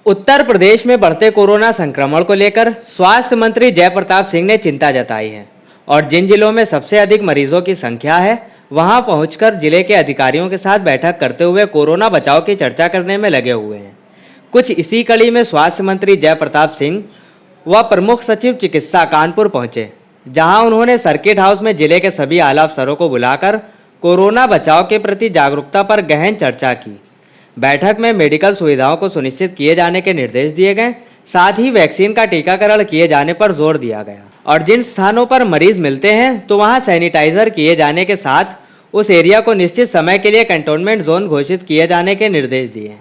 उत्तर प्रदेश में बढ़ते कोरोना संक्रमण को लेकर स्वास्थ्य मंत्री जय प्रताप सिंह ने चिंता जताई है और जिन जिलों में सबसे अधिक मरीजों की संख्या है वहां पहुंचकर जिले के अधिकारियों के साथ बैठक करते हुए कोरोना बचाव की चर्चा करने में लगे हुए हैं। कुछ इसी कड़ी में स्वास्थ्य मंत्री जय प्रताप सिंह व प्रमुख सचिव चिकित्सा कानपुर पहुंचे, जहां उन्होंने सर्किट हाउस में जिले के सभी आला अफसरों को बुलाकर कोरोना बचाव के प्रति जागरूकता पर गहन चर्चा की। बैठक में मेडिकल सुविधाओं को सुनिश्चित किए जाने के निर्देश दिए गए, साथ ही वैक्सीन का टीकाकरण किए जाने पर जोर दिया गया और जिन स्थानों पर मरीज मिलते हैं तो वहां सैनिटाइजर किए जाने के साथ उस एरिया को निश्चित समय के लिए कंटेनमेंट जोन घोषित किए जाने के निर्देश दिए।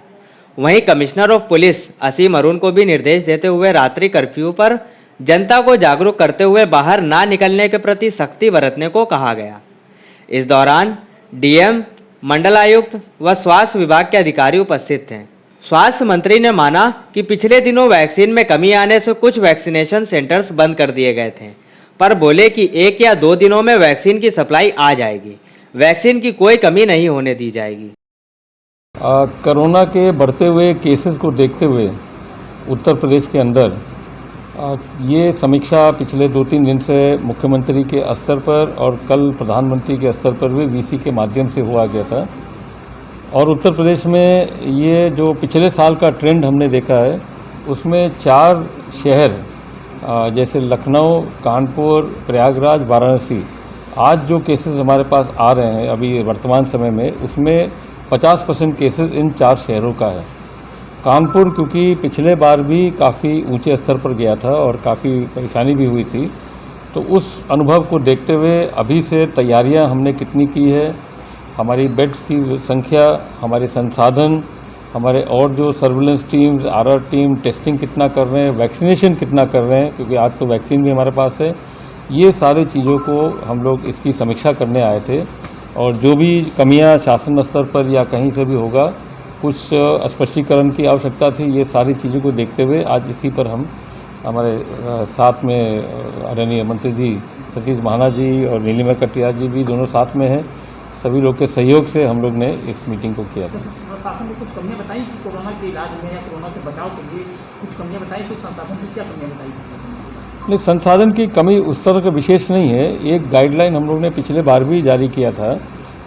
वहीं कमिश्नर ऑफ पुलिस असीम अरुण को भी निर्देश देते हुए रात्रि कर्फ्यू पर जनता को जागरूक करते हुए बाहर ना निकलने के प्रति सख्ती बरतने को कहा गया। इस दौरान डीएम, मंडल आयुक्त व स्वास्थ्य विभाग के अधिकारी उपस्थित थे। स्वास्थ्य मंत्री ने माना कि पिछले दिनों वैक्सीन में कमी आने से कुछ वैक्सीनेशन सेंटर्स बंद कर दिए गए थे, पर बोले कि 1 या 2 दिनों में वैक्सीन की सप्लाई आ जाएगी। वैक्सीन की कोई कमी नहीं होने दी जाएगी। कोरोना के बढ़ते हुए केसेस को देखते हुए उत्तर प्रदेश के अंदर ये समीक्षा पिछले 2-3 दिन से मुख्यमंत्री के स्तर पर और कल प्रधानमंत्री के स्तर पर भी वीसी के माध्यम से हुआ गया था। और उत्तर प्रदेश में ये जो पिछले साल का ट्रेंड हमने देखा है उसमें 4 शहर जैसे लखनऊ, कानपुर, प्रयागराज, वाराणसी, आज जो केसेस हमारे पास आ रहे हैं अभी वर्तमान समय में, उसमें 50% केसेस इन 4 शहरों का है। कानपुर क्योंकि पिछले बार भी काफ़ी ऊंचे स्तर पर गया था और काफ़ी परेशानी भी हुई थी, तो उस अनुभव को देखते हुए अभी से तैयारियां हमने कितनी की है, हमारी बेड्स की संख्या, हमारे संसाधन, हमारे और जो surveillance teams, RR team testing कितना कर रहे हैं, वैक्सीनेशन कितना कर रहे हैं, क्योंकि आज तो वैक्सीन भी हमारे पास है, ये सारी चीज़ों को हम लोग इसकी समीक्षा करने आए थे। और जो भी कमियां शासन स्तर पर या कहीं से भी होगा, कुछ स्पष्टीकरण की आवश्यकता थी, ये सारी चीज़ों को देखते हुए आज इसी पर हम हमारे साथ में आदरणीय मंत्री जी सतीश महाना जी और नीलिमा कटियार जी भी दोनों साथ में हैं। सभी लोग के सहयोग से हम लोग ने इस मीटिंग को किया था। प्रशासन ने कुछ कमियां बताई कि कोरोना के इलाज में या कोरोना से बचाव के लिए कुछ कमियां बताई, कुछ संसाधन की क्या कमियां बताई? नहीं, संसाधन की कमी उस तरह का विशेष नहीं है। एक गाइडलाइन हम लोग ने पिछले बार भी जारी किया था,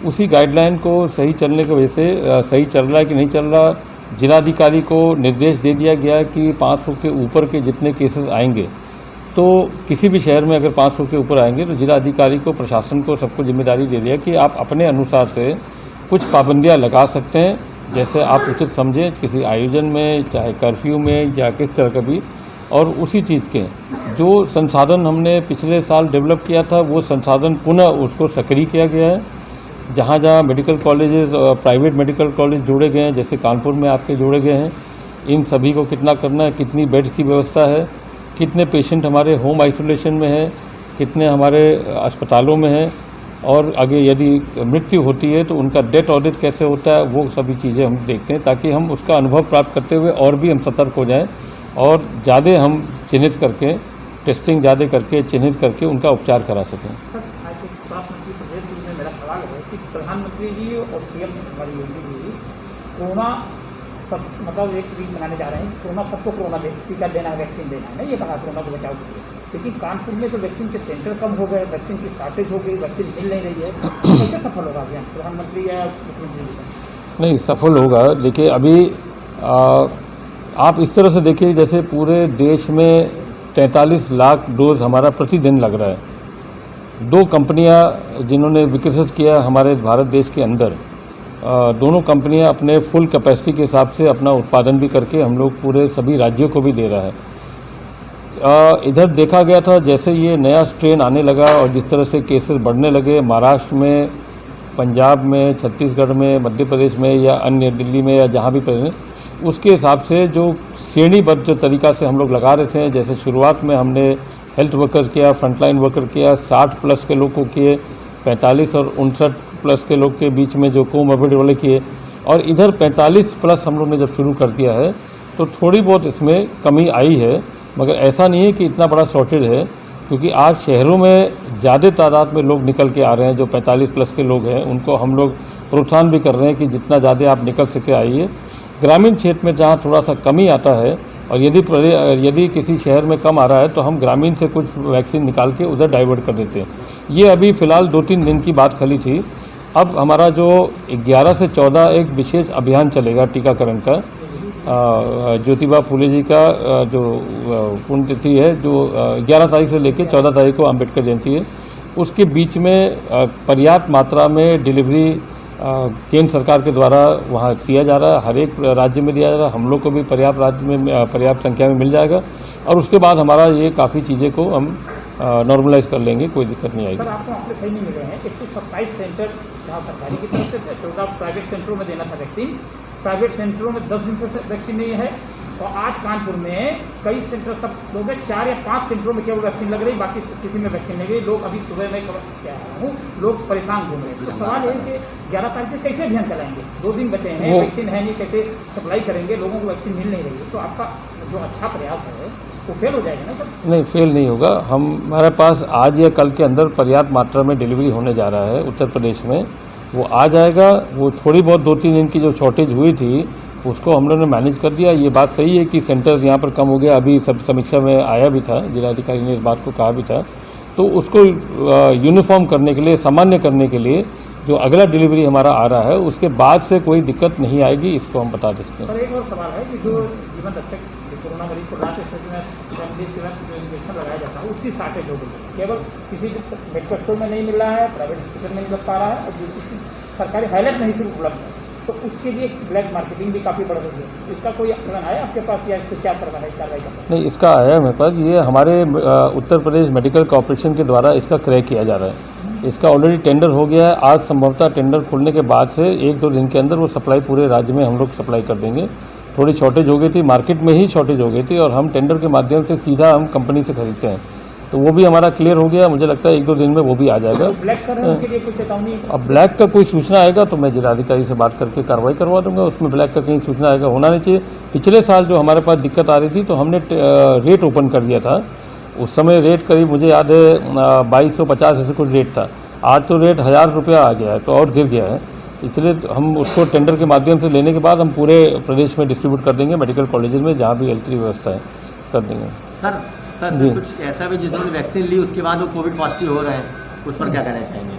उसी गाइडलाइन को सही चलने की वजह से सही चल रहा है कि नहीं चल रहा, जिलाधिकारी को निर्देश दे दिया गया कि 500 के ऊपर के जितने केसेस आएंगे, तो किसी भी शहर में अगर 500 के ऊपर आएंगे तो जिलाधिकारी को, प्रशासन को, सबको जिम्मेदारी दे दिया कि आप अपने अनुसार से कुछ पाबंदियां लगा सकते हैं, जैसे आप उचित समझें, किसी आयोजन में, चाहे कर्फ्यू में या किस तरह का भी। और उसी चीज़ के जो संसाधन हमने पिछले साल डेवलप किया था, वो संसाधन पुनः उसको सक्रिय किया गया है। जहाँ जहाँ medical colleges, private medical college जोड़े गए हैं, जैसे कानपुर में आपके जोड़े गए हैं, इन सभी को कितना करना है, कितनी बेड्स की व्यवस्था है, कितने पेशेंट हमारे होम आइसोलेशन में है, कितने हमारे अस्पतालों में हैं, और आगे यदि मृत्यु होती है तो उनका डेथ ऑडिट कैसे होता है, वो सभी चीज़ें हम देखते हैं, ताकि हम उसका अनुभव प्राप्त करते हुए और भी हम सतर्क हो जाएं और ज़्यादा हम चिन्हित करके, टेस्टिंग ज़्यादा करके, चिन्हित करके उनका उपचार करा सकें। स्वास्थ्य मंत्री प्रदेश में मेरा सवाल है कि प्रधानमंत्री जी और सीएम हमारी योगी जी कोरोना सब मतलब एक वीक मनाने जा रहे हैं, कोरोना सबको कोरोना टीका देना है, वैक्सीन देना है, ये कहा कोरोना को बचाव के लिए। लेकिन कानपुर में तो वैक्सीन के सेंटर कम हो गए, वैक्सीन की शॉर्टेज हो गई, वैक्सीन मिल नहीं रही है, कैसे सफल होगा अभियान प्रधानमंत्री या मुख्यमंत्री जी? नहीं, सफल होगा। देखिए, अभी आप इस तरह से देखिए जैसे पूरे देश में 43 लाख डोज हमारा प्रतिदिन लग रहा है। 2 कंपनियां जिन्होंने विकसित किया हमारे भारत देश के अंदर, दोनों कंपनियां अपने फुल कैपेसिटी के हिसाब से अपना उत्पादन भी करके हम लोग पूरे सभी राज्यों को भी दे रहा है। इधर देखा गया था जैसे ये नया स्ट्रेन आने लगा और जिस तरह से केसेस बढ़ने लगे महाराष्ट्र में, पंजाब में, छत्तीसगढ़ में, मध्य प्रदेश में या अन्य दिल्ली में या जहाँ भी, उसके हिसाब से जो श्रेणीबद्ध तरीका से हम लोग लगा रहे थे, जैसे शुरुआत में हमने हेल्थ वर्कर किया, फ्रंटलाइन वर्कर किया, 60 प्लस के लोग को किए, 45 और 59 प्लस के लोग के बीच में जो कोमोर्बिड वाले किए, और इधर 45 प्लस हम लोग ने जब शुरू कर दिया है तो थोड़ी बहुत इसमें कमी आई है, मगर ऐसा नहीं है कि इतना बड़ा शॉर्टेज है, क्योंकि आज शहरों में ज़्यादा तादाद में लोग निकल के आ रहे हैं। जो 45 प्लस के लोग हैं उनको हम लोग प्रोत्साहन भी कर रहे हैं कि जितना ज़्यादा आप निकल सके आइए। ग्रामीण क्षेत्र में जहाँ थोड़ा सा कमी आता है और यदि किसी शहर में कम आ रहा है तो हम ग्रामीण से कुछ वैक्सीन निकाल के उधर डाइवर्ट कर देते हैं। ये अभी फ़िलहाल 2-3 दिन की बात खली थी। अब हमारा जो 11 से 14 एक विशेष अभियान चलेगा टीकाकरण का। ज्योतिबा फूले जी का जो पुण्यतिथि है, जो 11 तारीख से लेकर 14 तारीख को अम्बेडकर जयंती है, उसके बीच में पर्याप्त मात्रा में डिलीवरी केंद्र सरकार के द्वारा वहाँ किया जा रहा है। हर एक राज्य में दिया जा रहा है। हम लोग को भी पर्याप्त राज्य में पर्याप्त संख्या में मिल जाएगा और उसके बाद हमारा ये काफ़ी चीज़ें को हम नॉर्मलाइज कर लेंगे, कोई दिक्कत नहीं आएगी। सर, आपको आंकड़े सही नहीं मिले हैं। 127 सेंटर जहाँ सरकारी की तरफ से 14 प्राइवेट सेंटरों में देना था वैक्सीन, प्राइवेट सेंटरों में 10 दिन से वैक्सीन नहीं है। और आज कानपुर में कई सेंटर सब लोग 4 या 5 सेंटरों में केवल वैक्सीन लग रही, बाकी किसी में वैक्सीन नहीं गई। लोग अभी सुबह में क्या हूँ, लोग परेशान घूम रहे हैं। तो सवाल ये है कि 11 तारीख से कैसे अभियान चलाएंगे? 2 दिन बचे हैं, वैक्सीन है नहीं, कैसे सप्लाई करेंगे? लोगों को वैक्सीन मिल नहीं रही है। तो आपका जो अच्छा प्रयास है वो फेल हो जाएगा ना सर? नहीं, फेल नहीं होगा। हमारे पास आज या कल के अंदर पर्याप्त मात्रा में डिलीवरी होने जा रहा है उत्तर प्रदेश में। वो आ जाएगा। वो थोड़ी बहुत 2-3 दिन की जो शॉर्टेज हुई थी उसको हम लोगों ने मैनेज कर दिया। ये बात सही है कि सेंटर यहाँ पर कम हो गया। अभी सब समीक्षा में आया भी था, जिलाधिकारी ने इस बात को कहा भी था। तो उसको यूनिफॉर्म करने के लिए, सामान्य करने के लिए जो अगला डिलीवरी हमारा आ रहा है उसके बाद से कोई दिक्कत नहीं आएगी, इसको हम बता देते हैं। सर, एक और सवाल है कि जो जीवन रक्षक कोरोना मरीज को लास्ट स्टेज में इंजेक्शन लगाया जाता है, उसकी शॉर्टेज हो गई। केवल किसी मेडिकल स्टोर में नहीं मिल रहा है, प्राइवेट हॉस्पिटल में नहीं मिल पा रहा है और दूसरी सरकारी हाईलाइट नहीं सिर्फ उपलब्ध है। तो उसके लिए ब्लैक मार्केटिंग भी काफ़ी बढ़ रही है। इसका कोई प्लान आया आपके पास या इसको क्या करवाना है, कार्रवाई करना? नहीं, इसका आया है मेरे पास। ये हमारे उत्तर प्रदेश मेडिकल कॉर्पोरेशन के द्वारा इसका क्रय किया जा रहा है। इसका ऑलरेडी टेंडर हो गया है। आज संभवतः टेंडर खुलने के बाद से 1-2 दिन के अंदर वो सप्लाई पूरे राज्य में हम लोग सप्लाई कर देंगे। थोड़ी शॉर्टेज हो गई थी, मार्केट में ही शॉर्टेज हो गई थी और हम टेंडर के माध्यम से सीधा हम कंपनी से खरीदते हैं। तो वो भी हमारा क्लियर हो गया। मुझे लगता है 1-2 दिन में वो भी आ जाएगा। तो ब्लैक करने के लिए कुछ चेतावनी? अब ब्लैक का कोई सूचना आएगा तो मैं जिलाधिकारी से बात करके कार्रवाई करवा दूंगा। उसमें ब्लैक का कहीं सूचना आएगा, होना नहीं चाहिए। पिछले साल जो हमारे पास दिक्कत आ रही थी तो हमने रेट ओपन कर दिया था। उस समय रेट करीब मुझे याद है 2250 ऐसे कुछ रेट था। आज तो रेट 1000 रुपया आ गया है, तो और गिर गया है। इसलिए हम उसको टेंडर के माध्यम से लेने के बाद हम पूरे प्रदेश में डिस्ट्रीब्यूट कर देंगे, मेडिकल कॉलेजेस में जहाँ भी L3 व्यवस्था है कर देंगे। सर कुछ ऐसा भी जिन्होंने वैक्सीन ली उसके बाद वो कोविड पॉजिटिव हो रहे हैं, उस पर क्या कहना चाहेंगे?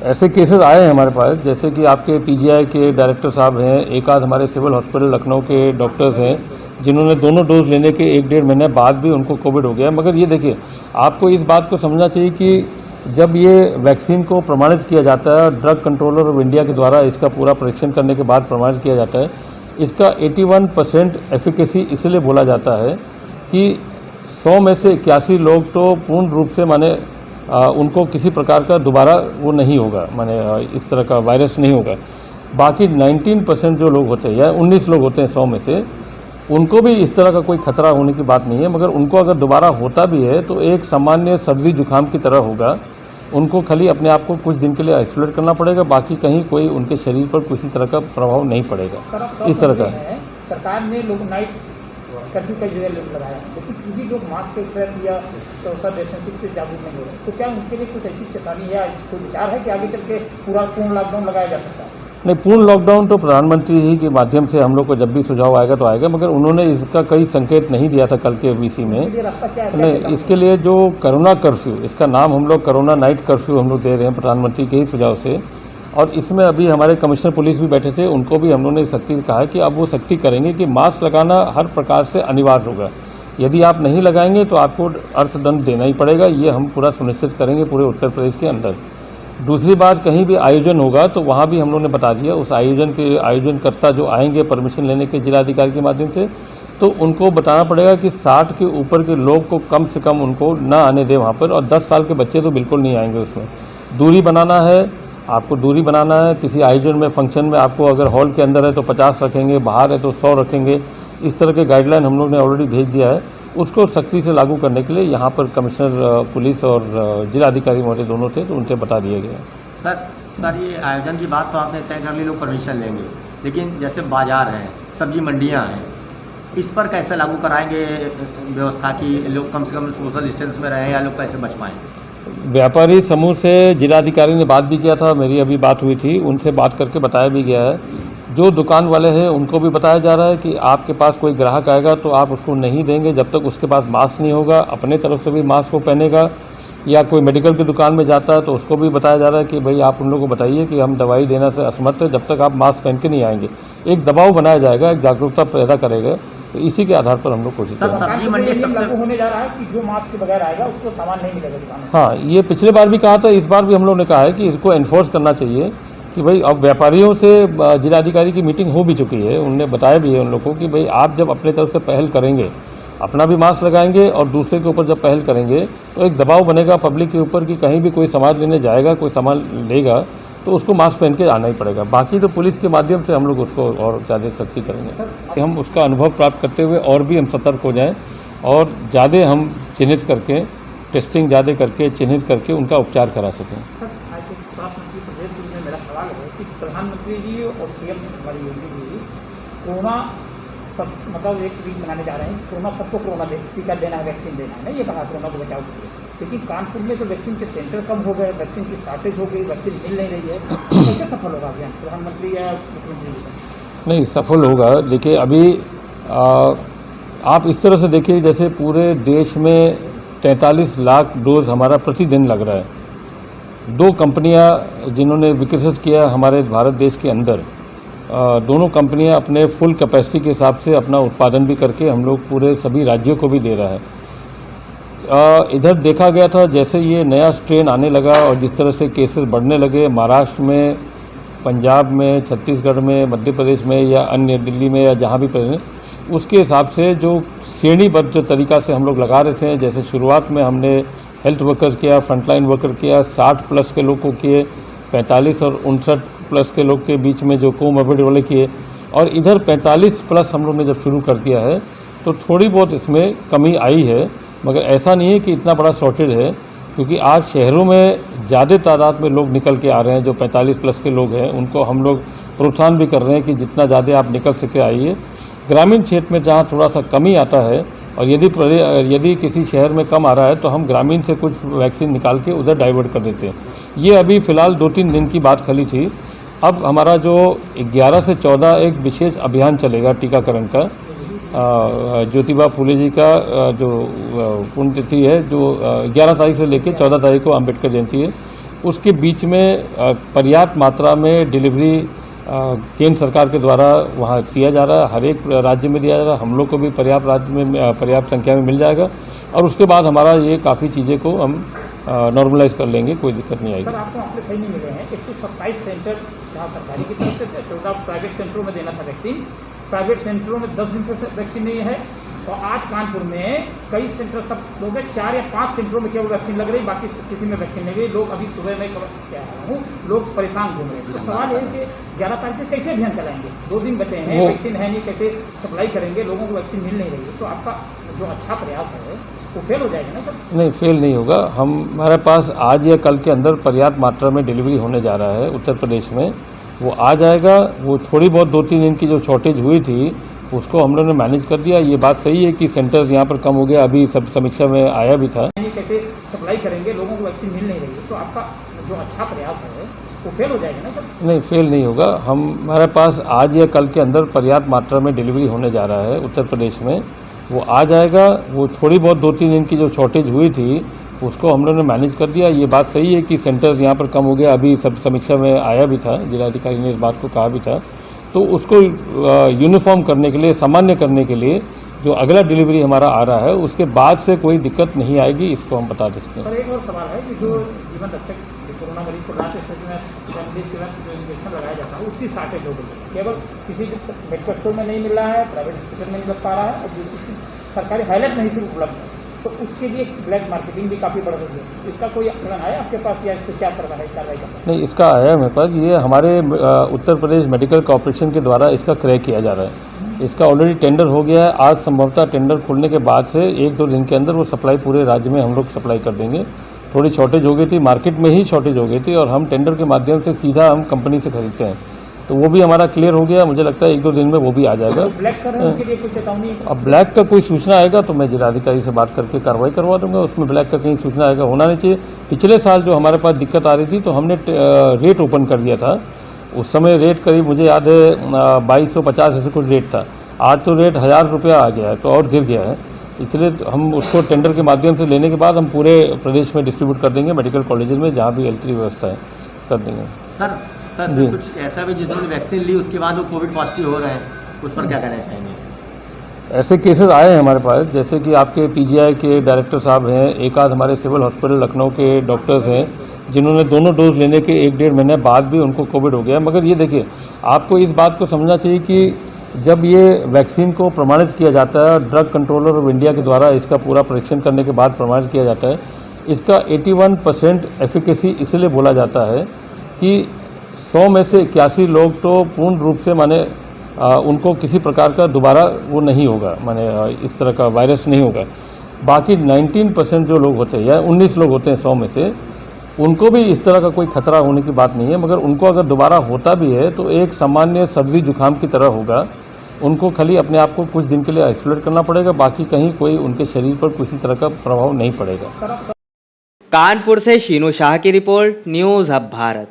ऐसे केसेस आए हैं हमारे पास, जैसे कि आपके PGI के डायरेक्टर साहब हैं, एक आध हमारे सिविल हॉस्पिटल लखनऊ के डॉक्टर्स हैं जिन्होंने दोनों डोज लेने के 1-1.5 महीने बाद भी उनको कोविड हो गया। मगर ये देखिए, आपको इस बात को समझना चाहिए कि जब ये वैक्सीन को प्रमाणित किया जाता है, ड्रग कंट्रोलर ऑफ इंडिया के द्वारा इसका पूरा परीक्षण करने के बाद प्रमाणित किया जाता है, इसका 81% एफिकेसी इसलिए बोला जाता है कि 100 में से 81 लोग तो पूर्ण रूप से माने उनको किसी प्रकार का दोबारा वो नहीं होगा, माने इस तरह का वायरस नहीं होगा। बाकी 19% जो लोग होते हैं या 19 लोग होते हैं 100 में से, उनको भी इस तरह का कोई खतरा होने की बात नहीं है। मगर उनको अगर दोबारा होता भी है तो एक सामान्य सर्दी जुकाम की तरह होगा। उनको खाली अपने आप को कुछ दिन के लिए आइसोलेट करना पड़ेगा, बाकी कहीं कोई उनके शरीर पर किसी तरह का प्रभाव नहीं पड़ेगा। इस तरह का सरकार ने लोग नाइट कर्फ्यू का जगह लगाया, लेकिन फिर भी लोग मास्क के ऊपर या सोशल डिस्टेंसिंग से जागरूक नहीं हो रहे। तो क्या उनके लिए कुछ ऐसी चेतावनी या कोई विचार है कि आगे चल के पूरा पूर्ण लॉकडाउन लगाया जा सकता है? नहीं, पूर्ण लॉकडाउन तो प्रधानमंत्री ही के माध्यम से हम लोग को जब भी सुझाव आएगा तो आएगा, मगर उन्होंने इसका कई संकेत नहीं दिया था कल के VC में। नहीं, इसके लिए जो कोरोना कर्फ्यू, इसका नाम हम लोग कोरोना नाइट कर्फ्यू हम लोग दे रहे हैं प्रधानमंत्री के ही सुझाव से। और इसमें अभी हमारे कमिश्नर पुलिस भी बैठे थे, उनको भी हम लोगों ने सख्ती से कहा है कि अब वो सख्ती करेंगे कि मास्क लगाना हर प्रकार से अनिवार्य होगा। यदि आप नहीं लगाएंगे तो आपको अर्थदंड देना ही पड़ेगा। ये हम पूरा सुनिश्चित करेंगे पूरे उत्तर प्रदेश के अंदर। दूसरी बात, कहीं भी आयोजन होगा तो वहाँ भी हम लोगों ने बता दिया, उस आयोजनकर्ता जो आएंगे परमिशन लेने के जिलाधिकारी के माध्यम से, तो उनको बताना पड़ेगा कि 60 के ऊपर के लोग को कम से कम उनको ना आने दें वहाँ पर, और 10 साल के बच्चे तो बिल्कुल नहीं आएंगे उसमें। दूरी बनाना है, आपको दूरी बनाना है। किसी आयोजन में, फंक्शन में आपको अगर हॉल के अंदर है तो 50 रखेंगे, बाहर है तो 100 रखेंगे। इस तरह के गाइडलाइन हम लोग ने ऑलरेडी भेज दिया है। उसको सख्ती से लागू करने के लिए यहाँ पर कमिश्नर पुलिस और जिलाधिकारी महोदय दोनों थे, तो उनसे बता दिया गया। सर ये आयोजन की बात तो आपने तय कर ली, लोग परमिशन लेंगे, लेकिन जैसे बाजार हैं, सब्जी मंडियाँ हैं, इस पर कैसे लागू कराएंगे व्यवस्था की लोग कम से कम सोशल डिस्टेंस में रहें या लोग कैसे बच पाएँ? व्यापारी समूह से जिलाधिकारी ने बात भी किया था, मेरी अभी बात हुई थी, उनसे बात करके बताया भी गया है जो दुकान वाले हैं उनको भी बताया जा रहा है कि आपके पास कोई ग्राहक आएगा तो आप उसको नहीं देंगे जब तक उसके पास मास्क नहीं होगा। अपने तरफ से भी मास्क को पहनेगा, या कोई मेडिकल की दुकान में जाता है तो उसको भी बताया जा रहा है कि भाई आप उन लोगों को बताइए कि हम दवाई देना से असमर्थ है, जब तक आप मास्क पहन के नहीं आएंगे। एक दबाव बनाया जाएगा, एक जागरूकता पैदा करेगा, तो इसी के आधार पर हम लोग कोशिश सर, करेंगे। सब्जी मंडी सबसे लागू होने जा रहा है कि जो मास्क के बगैर आएगा उसको सामान नहीं मिलेगा दुकान में। हाँ, ये पिछले बार भी कहा था, इस बार भी हम लोग ने कहा है कि इसको एनफोर्स करना चाहिए कि भाई अब व्यापारियों से जिलाधिकारी की मीटिंग हो भी चुकी है, उनने बताया भी है उन लोगों को कि भाई आप जब अपने तरफ से पहल करेंगे, अपना भी मास्क लगाएंगे और दूसरे के ऊपर जब पहल करेंगे तो एक दबाव बनेगा पब्लिक के ऊपर कि कहीं भी कोई सामान लेने जाएगा, कोई सामान लेगा तो उसको मास्क पहन के आना ही पड़ेगा। बाकी तो पुलिस के माध्यम से हम लोग उसको और ज़्यादा सख्ती करेंगे कि हम उसका अनुभव प्राप्त करते हुए और भी हम सतर्क हो जाएं और ज़्यादा हम चिन्हित करके, टेस्टिंग ज़्यादा करके, चिन्हित करके उनका उपचार करा सकें। सर, आज के स्वास्थ्य मंत्री प्रदेश में मेरा सवाल है कि प्रधानमंत्री जी और सीएम हमारी योगी जी कोरोना पर मतलब एक वीक मनाने जा रहे हैं। कोरोना सबको कोरोना टीका देना है, वैक्सीन देना है, नहीं ये कहा कोरोना को बचाव के लिए। लेकिन कानपुर में तो वैक्सीन के सेंटर कम हो गए, वैक्सीन की शॉर्टेज हो गई, वैक्सीन मिल नहीं रही है, कैसे सफल होगा अभियान प्रधानमंत्री या मुख्यमंत्री जी का? नहीं, सफल होगा। देखिए अभी आप इस तरह से देखिए जैसे पूरे देश में 43 लाख डोज हमारा प्रतिदिन लग रहा है। 2 कंपनियां जिन्होंने विकसित किया हमारे भारत देश के अंदर, दोनों कंपनियां अपने फुल कैपेसिटी के हिसाब से अपना उत्पादन भी करके हम लोग पूरे सभी राज्यों को भी दे रहा है। इधर देखा गया था जैसे ये नया स्ट्रेन आने लगा और जिस तरह से केसेस बढ़ने लगे महाराष्ट्र में, पंजाब में, छत्तीसगढ़ में, मध्य प्रदेश में या अन्य दिल्ली में या जहाँ भी पड़े, उसके हिसाब से जो श्रेणीबद्ध जो तरीका से हम लोग लगा रहे थे, जैसे शुरुआत में हमने हेल्थ वर्कर किया, फ्रंटलाइन वर्कर किया, 60 प्लस के लोग को किए, 45 और 59 प्लस के लोग के बीच में जो कोमोर्बिड वाले किए, और इधर 45 प्लस हम लोग ने जब शुरू कर दिया है तो थोड़ी बहुत इसमें कमी आई है, मगर ऐसा नहीं है कि इतना बड़ा शॉर्टेज है, क्योंकि आज शहरों में ज़्यादा तादाद में लोग निकल के आ रहे हैं। जो 45 प्लस के लोग हैं उनको हम लोग प्रोत्साहन भी कर रहे हैं कि जितना ज़्यादा आप निकल सके आइए। ग्रामीण क्षेत्र में जहाँ थोड़ा सा कमी आता है और यदि किसी शहर में कम आ रहा है तो हम ग्रामीण से कुछ वैक्सीन निकाल के उधर डाइवर्ट कर देते हैं। ये अभी फ़िलहाल 2-3 दिन की बात खली थी। अब हमारा जो 11 से 14 एक विशेष अभियान चलेगा टीकाकरण का। ज्योतिबा फूले जी का जो पुण्यतिथि है, जो 11 तारीख से लेकर 14 तारीख को अम्बेडकर जयंती है, उसके बीच में पर्याप्त मात्रा में डिलीवरी केंद्र सरकार के द्वारा वहाँ दिया जा रहा है। हर एक राज्य में दिया जा रहा है, हम लोग को भी पर्याप्त राज्य में पर्याप्त संख्या में मिल जाएगा और उसके बाद हमारा ये काफ़ी चीज़ें को हम नॉर्मलाइज कर लेंगे, कोई दिक्कत नहीं आएगी। सर, आपको आंकड़े सही नहीं मिले हैं। 127 सेंटर जहाँ सरकारी की तरफ से 14 प्राइवेट सेंटरों में देना था वैक्सीन, प्राइवेट सेंटरों में 10 दिन से वैक्सीन नहीं है। और आज कानपुर में कई सेंटर सब लोग 4 या 5 सेंटरों में केवल वैक्सीन लग रही, बाकी किसी में वैक्सीन नहीं गई। लोग अभी सुबह में क्या हूँ, लोग परेशान घूम रहे हैं। तो सवाल ये है कि 11 तारीख से कैसे अभियान चलाएंगे? 2 दिन बचे हैं, वैक्सीन है नहीं, कैसे सप्लाई करेंगे? लोगों को वैक्सीन मिल नहीं रही है, तो आपका जो अच्छा प्रयास है वो फेल हो जाएगा ना सर? नहीं, फेल नहीं होगा। हमारे पास आज या कल के अंदर पर्याप्त मात्रा में डिलीवरी होने जा रहा है उत्तर प्रदेश में, वो आ जाएगा। वो थोड़ी बहुत 2-3 दिन की जो शॉर्टेज हुई थी उसको हम लोगों ने मैनेज कर दिया। ये बात सही है कि सेंटर यहाँ पर कम हो गया, अभी सब समीक्षा में आया भी था। कैसे सप्लाई करेंगे? लोगों को वैक्सीन मिल नहीं रही है, तो आपका जो अच्छा प्रयास है वो फेल हो जाएगा ना सर? नहीं, फेल नहीं होगा। हमारे पास आज या कल के अंदर पर्याप्त मात्रा में डिलीवरी होने जा रहा है उत्तर प्रदेश में, वो आ जाएगा। वो थोड़ी बहुत 2-3 दिन की जो शॉर्टेज हुई थी उसको हम लोगों ने मैनेज कर दिया। ये बात सही है कि सेंटर यहाँ पर कम हो गया, अभी सब समीक्षा में आया भी था, जिलाधिकारी ने इस बात को कहा भी था। तो उसको यूनिफॉर्म करने के लिए, सामान्य करने के लिए जो अगला डिलीवरी हमारा आ रहा है उसके बाद से कोई दिक्कत नहीं आएगी, इसको हम बता देते हैं। सर, एक और सवाल है कि जो जीवन रक्षक कोरोना मरीज को लास्ट स्टेज में जो इंजेक्शन लगाया जाता है उसकी शॉर्टेज हो गई, केवल किसी मेडिकल स्टोर में नहीं मिल रहा है, प्राइवेट हॉस्पिटल में नहीं मिल पा रहा है और दूसरी सरकारी हाईलाइट नहीं सिर्फ उपलब्ध है, तो उसके लिए ब्लैक मार्केटिंग भी काफ़ी बढ़ रही है। इसका कोई आकलन आया आपके पास या इसको क्या कार्रवाई करना है? नहीं, इसका आया मेरे पास। ये हमारे उत्तर प्रदेश मेडिकल कॉर्पोरेशन के द्वारा इसका क्रय किया जा रहा है। इसका ऑलरेडी टेंडर हो गया है। आज संभवतः टेंडर खुलने के बाद से 1-2 दिन के अंदर वो सप्लाई पूरे राज्य में हम लोग सप्लाई कर देंगे। थोड़ी शॉर्टेज हो गई थी, मार्केट में ही शॉर्टेज हो गई थी और हम टेंडर के माध्यम से सीधा हम कंपनी से खरीदते हैं, तो वो भी हमारा क्लियर हो गया। मुझे लगता है 1-2 दिन में वो भी आ जाएगा। ब्लैक करने के लिए कुछ चेतावनी? अब ब्लैक का कोई सूचना आएगा तो मैं जिलाधिकारी से बात करके कार्रवाई करवा दूंगा। उसमें ब्लैक का कहीं सूचना आएगा, होना नहीं चाहिए। पिछले साल जो हमारे पास दिक्कत आ रही थी तो हमने रेट ओपन कर दिया था उस समय रेट करीब मुझे याद है 2250 ऐसे कुछ रेट था। आज तो रेट 1000 रुपया आ गया है, तो और गिर गया है। इसलिए हम उसको टेंडर के माध्यम से लेने के बाद हम पूरे प्रदेश में डिस्ट्रीब्यूट कर देंगे, मेडिकल कॉलेजेस में जहाँ भी L3 व्यवस्था है कर देंगे। सर जी। कुछ ऐसा भी जिन्होंने वैक्सीन ली उसके बाद वो कोविड पॉजिटिव हो रहे हैं, उस पर क्या कहना चाहेंगे? ऐसे केसेस आए हैं हमारे पास, जैसे कि आपके PGI के डायरेक्टर साहब हैं, एक आध हमारे सिविल हॉस्पिटल लखनऊ के डॉक्टर्स हैं जिन्होंने दोनों डोज लेने के 1-1.5 महीने बाद भी उनको कोविड हो गया। मगर ये देखिए, आपको इस बात को समझना चाहिए कि जब ये वैक्सीन को प्रमाणित किया जाता है, ड्रग कंट्रोलर ऑफ इंडिया के द्वारा इसका पूरा परीक्षण करने के बाद प्रमाणित किया जाता है, इसका 81% एफिकेसी इसलिए बोला जाता है कि 100 में से 81 लोग तो पूर्ण रूप से माने उनको किसी प्रकार का दोबारा वो नहीं होगा, माने इस तरह का वायरस नहीं होगा। बाकी 19% जो लोग होते हैं या 19 लोग होते हैं 100 में से, उनको भी इस तरह का कोई खतरा होने की बात नहीं है। मगर उनको अगर दोबारा होता भी है तो एक सामान्य सर्दी जुकाम की तरह होगा। उनको खाली अपने आप को कुछ दिन के लिए आइसोलेट करना पड़ेगा, बाकी कहीं कोई उनके शरीर पर किसी तरह का प्रभाव नहीं पड़ेगा। कानपुर से शीनू शाह की रिपोर्ट, न्यूज़ हब भारत।